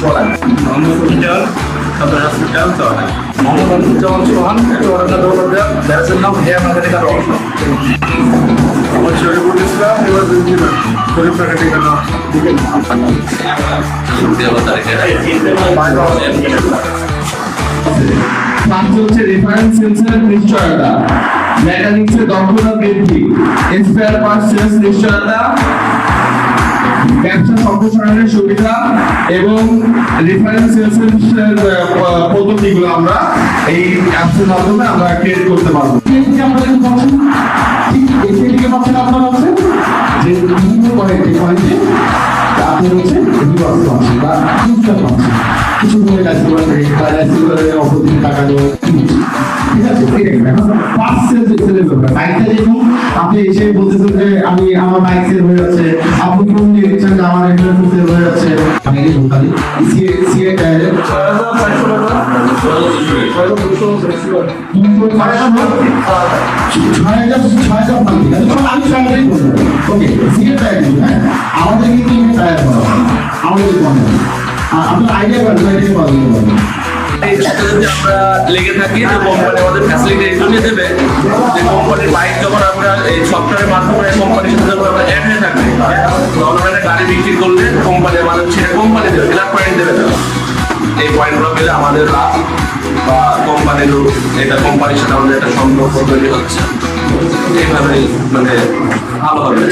বলেন। মোহাম্মদ হসপিটাল, সদর হসপিটাল, চড়াই। মোহাম্মদ আবদুজ্জামান সোহান, চুয়াডাঙ্গা দৌলতদিয়া, ব্যারাজের নাম হেয়া মেকানিক্যাল ওয়ার্কশপ। আমার শরীফুল ইসলাম, এবার ইঞ্জিনিয়ার, শরীফ মেকানিক্যাল পাঁচ হচ্ছে রেফারেন্স সেন্সরের নিশ্চয়তা, মেকানিক্সের দক্ষতা বৃদ্ধি, স্পেয়ার পার্টস সেলস নিশ্চয়তা, ব্যবসা সম্প্রসারণের সুবিধা এবং রেফারেন্স সেলসের পদ্ধতিগুলো আমরা এই অ্যাপসের মাধ্যমে আমরা ক্রিয়েট করতে পারবো। আমরা দেখতে পাচ্ছি ঠিক এদিকে পাচ্ছেন আপনারা হচ্ছে যে বিভিন্ন পয়েন্টে আপনার হচ্ছে রিভার্স পাচ্ছেন বা ইনস্টাল পাচ্ছেন, কিছু করে কাজ করে অপরদিকে টাকা দেওয়া, ঠিক আছে? এখন ফার্স্ট সেলস এক্সেলের ব্যাপার, বাইকটা দেখুন আপনি এসে বলতেছেন যে আমি আমার বাইক সেল হয়ে যাচ্ছে, আপনি ফোন দিয়ে দিচ্ছেন যে আমার এটা সেল হয়ে যাচ্ছে, আমি এই বলতালি সিএ টায়ারে 6,000 আমাদের কিন্তু টায়ার করা আমাদের আপনার আইডিয়া করেন সাথে যদি আমরা লেগে থাকি যে কোম্পানি আমাদের ফ্যাসিলিটি জমিয়ে দেবে, যে কোম্পানির বাইক যখন আমরা এই সফটওয়্যারের মাধ্যমে কোম্পানির সাথে যখন আমরা অ্যাড হয়ে থাকবে, তখন আমরা গাড়ি বিক্রি করলে কোম্পানি আমাদের ছেড়ে কোম্পানি দেবে, ফিলার পয়েন্ট দেবে না। এই পয়েন্টগুলো পেলে আমাদের লাভ বা কোম্পানিরও, এটা কোম্পানির সাথে আমাদের একটা সম্পর্ক তৈরি হচ্ছে, এইভাবে মানে ভালো হবে।